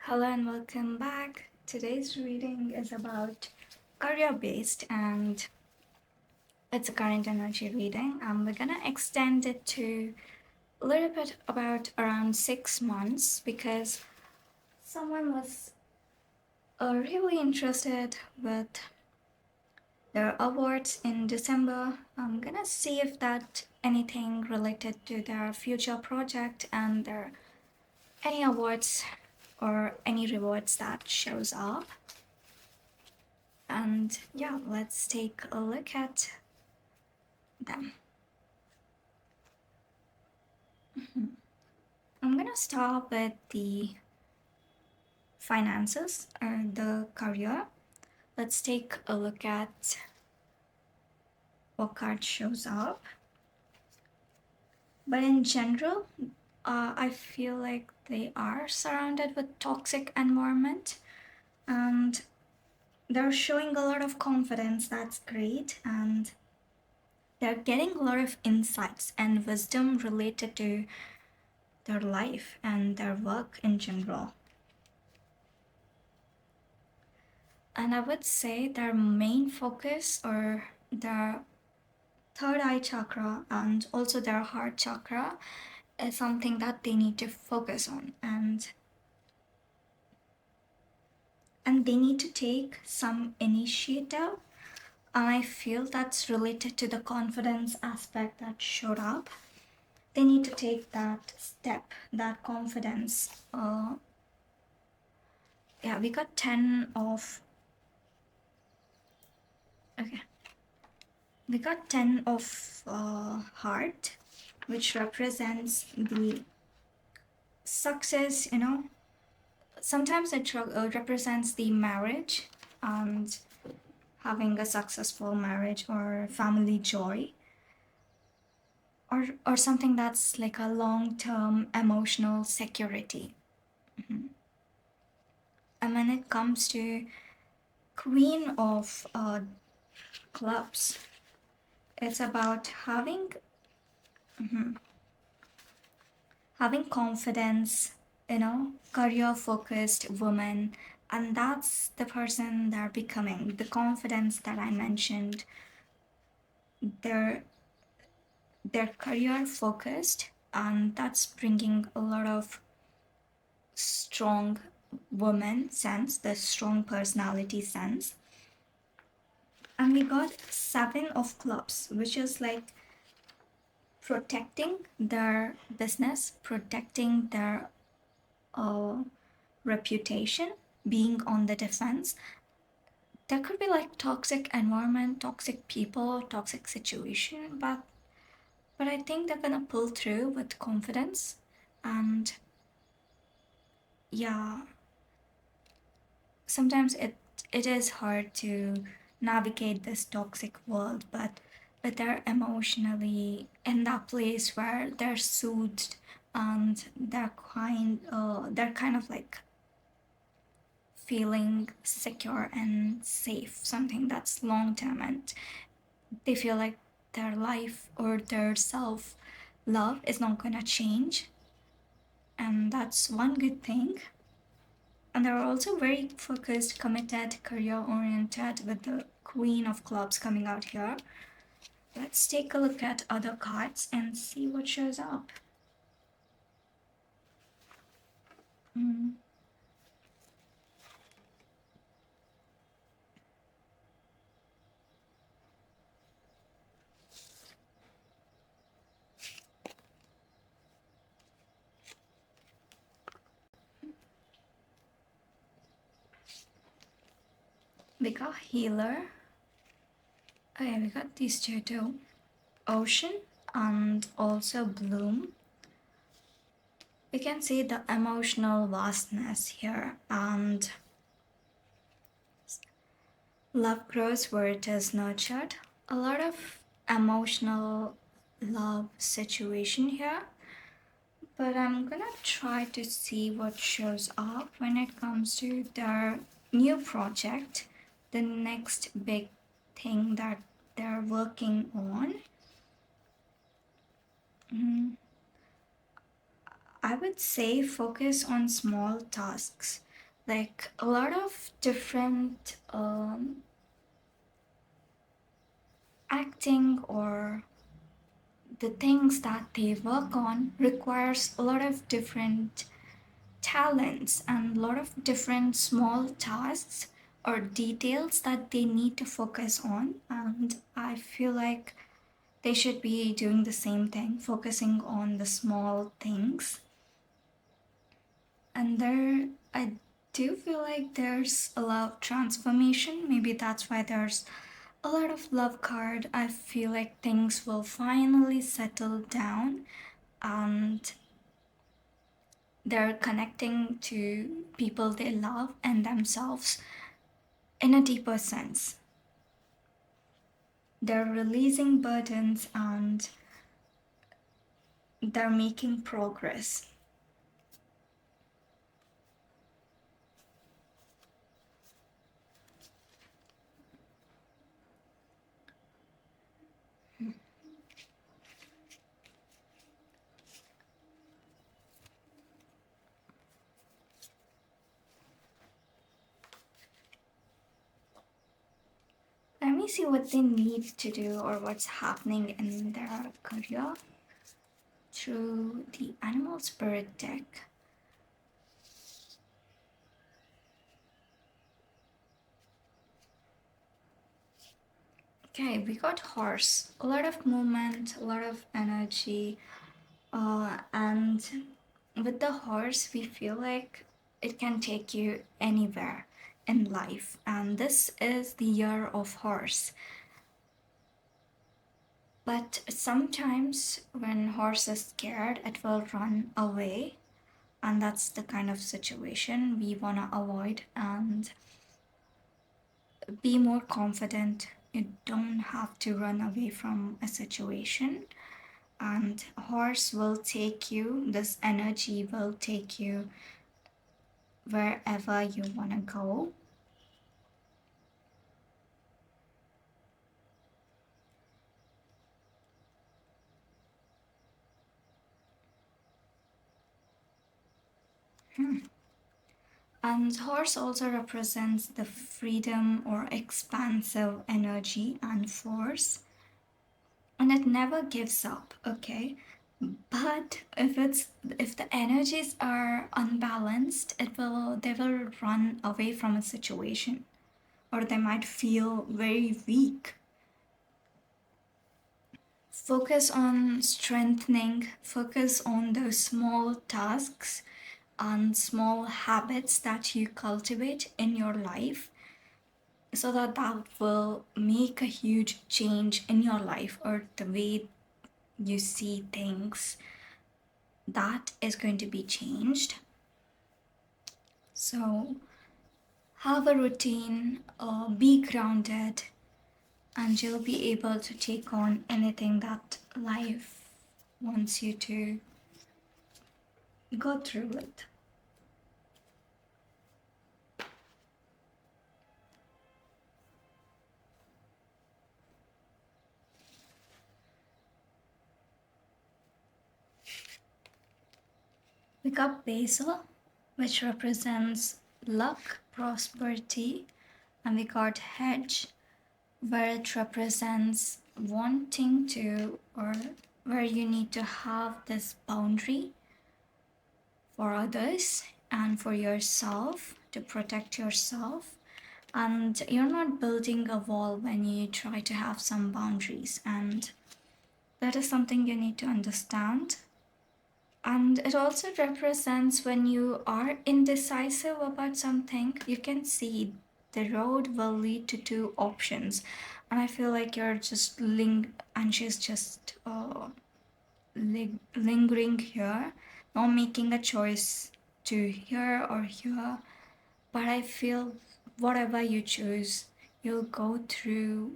Hello and welcome back. Today's reading is about career based and it's a current energy reading. We're gonna extend it to a little bit about around 6 months because someone was really interested with their awards in December. I'm gonna see if that anything related to their future project and their any awards or any rewards that shows up. And yeah, let's take a look at them. I'm gonna start with the finances or the career. Let's take a look at what card shows up. But in general, I feel like they are surrounded with toxic environment and they're showing a lot of confidence. That's great. And they're getting a lot of insights and wisdom related to their life and their work in general. And I would say their main focus or their third eye chakra and also their heart chakra is something that they need to focus on, and they need to take some initiative. And I feel that's related to the confidence aspect that showed up. They need to take that step, that confidence. Yeah, we got 10 of. Okay. We got 10 of heart, which represents the success, Sometimes it represents the marriage and having a successful marriage or family joy, or something that's like a long-term emotional security. And when it comes to Queen of Clubs, it's about having confidence, career focused woman. And that's the person they're becoming. The confidence that I mentioned, they're career focused, and that's bringing a lot of strong woman sense, the strong personality sense. And we got 7 of clubs, which is like protecting their business, protecting their reputation, being on the defense. There could be like toxic environment, toxic people, toxic situation, but I think they're gonna pull through with confidence. And yeah, sometimes it is hard to navigate this toxic world, but they're emotionally in that place where they're soothed and they're kind of like feeling secure and safe, something that's long term, and they feel like their life or their self love is not gonna change, and that's one good thing. And they're also very focused, committed, career oriented with the Queen of Clubs coming out here. Let's take a look at other cards and see what shows up. We got Healer. Okay, we got these two too. Ocean and also Bloom. We can see the emotional vastness here, and love grows where it is nurtured. A lot of emotional love situation here, but I'm gonna try to see what shows up when it comes to their new project, the next big thing that they're working on. I would say focus on small tasks. like a lot of different acting or the things that they work on requires a lot of different talents and a lot of different small tasks or details that they need to focus on, and I feel like they should be doing the same thing, focusing on the small things. And there, I do feel like there's a lot of transformation. Maybe that's why there's a lot of love card. I feel like things will finally settle down and they're connecting to people they love and themselves in a deeper sense. They're releasing burdens and they're making progress. Let me see what they need to do or what's happening in their career through the animal spirit deck. Okay, we got horse. A lot of movement, a lot of energy, and with the horse, we feel like it can take you anywhere in life, and this is the year of horse. But sometimes when horse is scared, it will run away, and that's the kind of situation we want to avoid and be more confident. You don't have to run away from a situation, and horse will take you, this energy will take you wherever you want to go. And horse also represents the freedom or expansive energy and force, and it never gives up, okay? But if the energies are unbalanced, they will run away from a situation, or they might feel very weak. Focus on strengthening, focus on those small tasks and small habits that you cultivate in your life, so that that will make a huge change in your life or the way you see things. That is going to be changed. So have a routine, be grounded, and you'll be able to take on anything that life wants you to go through it. We got basil, which represents luck, prosperity, and we got hedge, where it represents wanting to, or where you need to have this boundary for others and for yourself to protect yourself. And you're not building a wall when you try to have some boundaries, and that is something you need to understand. And it also represents when you are indecisive about something, you can see the road will lead to two options. And I feel like you're just and she's just lingering here, not making a choice to here or here. But I feel whatever you choose, you'll go through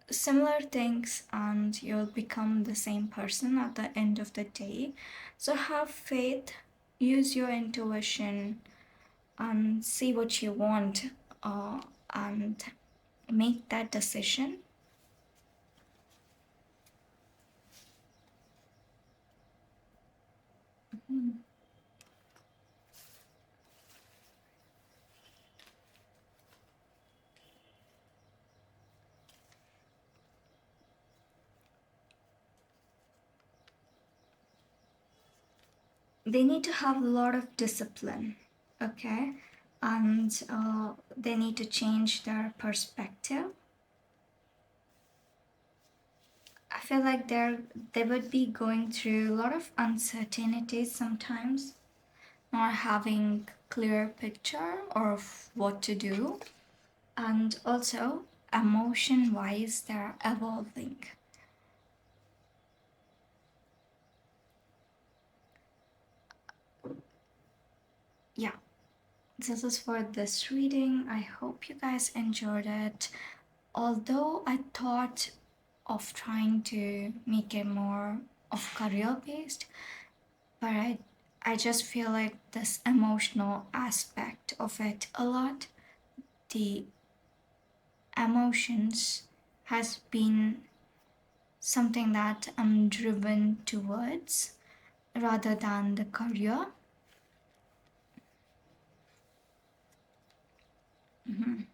similar things and you'll become the same person at the end of the day. So have faith, use your intuition, and see what you want, and make that decision. they need to have a lot of discipline, okay? And they need to change their perspective. I feel like they would be going through a lot of uncertainties sometimes, not having clear picture of what to do, and also emotion wise they're evolving. Yeah, this is for this reading. I hope you guys enjoyed it. Although I thought of trying to make it more of career based, but I just feel like this emotional aspect of it a lot. The emotions has been something that I'm driven towards rather than the career. Mhm.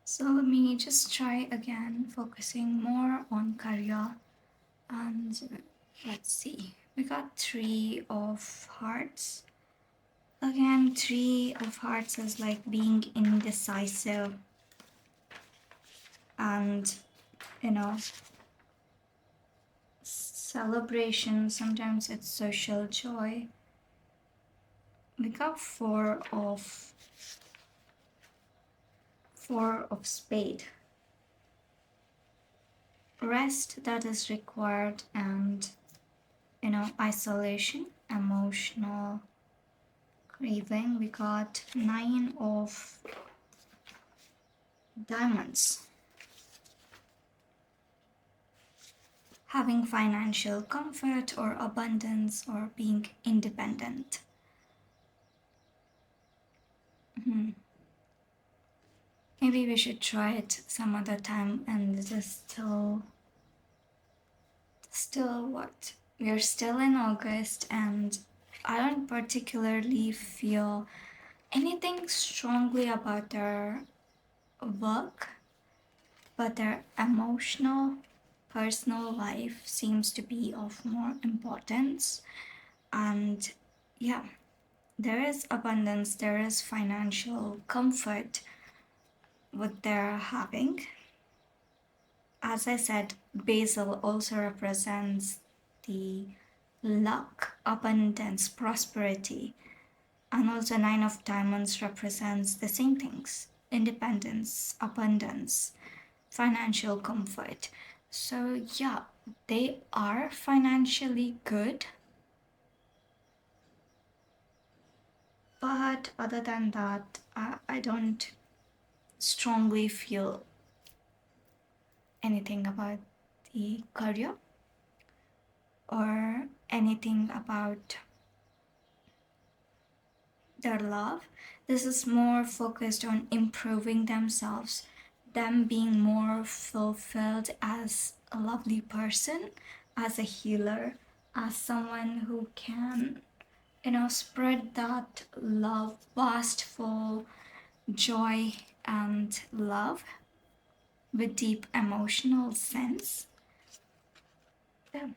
So let me just try again, focusing more on career. And let's see, we got Three of Hearts. Again, Three of Hearts is like being indecisive and, you know, celebration. Sometimes it's social joy. We got Four of Spade. Rest that is required and, isolation, emotional craving. We got Nine of Diamonds. Having financial comfort or abundance or being independent. Mhm. Maybe we should try it some other time. And it is still what? We're still in August, and I don't particularly feel anything strongly about their work, but their emotional, personal life seems to be of more importance. And yeah, there is abundance, there is financial comfort what they're having. As I said, basil also represents the luck, abundance, prosperity. And also Nine of Diamonds represents the same things: independence, abundance, financial comfort. So yeah, they are financially good, but other than that, I don't strongly feel anything about the career or anything about their love. This is more focused on improving themselves, them being more fulfilled as a lovely person, as a healer, as someone who can, spread that love, vastful joy and love with deep emotional sense. Yeah.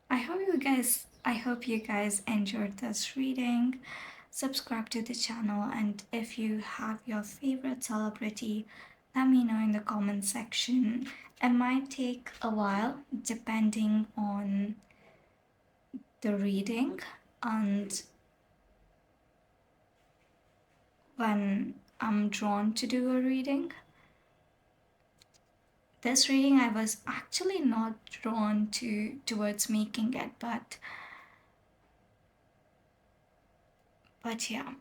I hope you guys enjoyed this reading. Subscribe to the channel, and if you have your favorite celebrity, let me know in the comment section. It might take a while depending on the reading and when I'm drawn to do a reading. This reading I was actually not drawn towards making it, but yeah,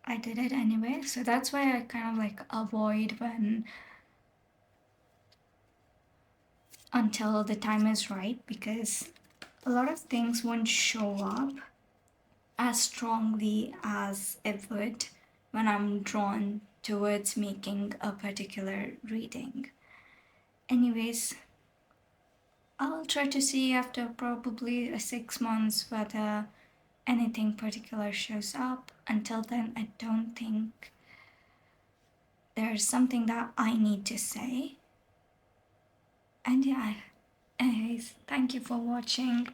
I did it anyway. So that's why I kind of like avoid when until the time is right, because a lot of things won't show up as strongly as it would when I'm drawn towards making a particular reading. Anyways, I'll try to see after probably 6 months whether anything particular shows up. Until then, I don't think there's something that I need to say. And yeah, anyways, thank you for watching.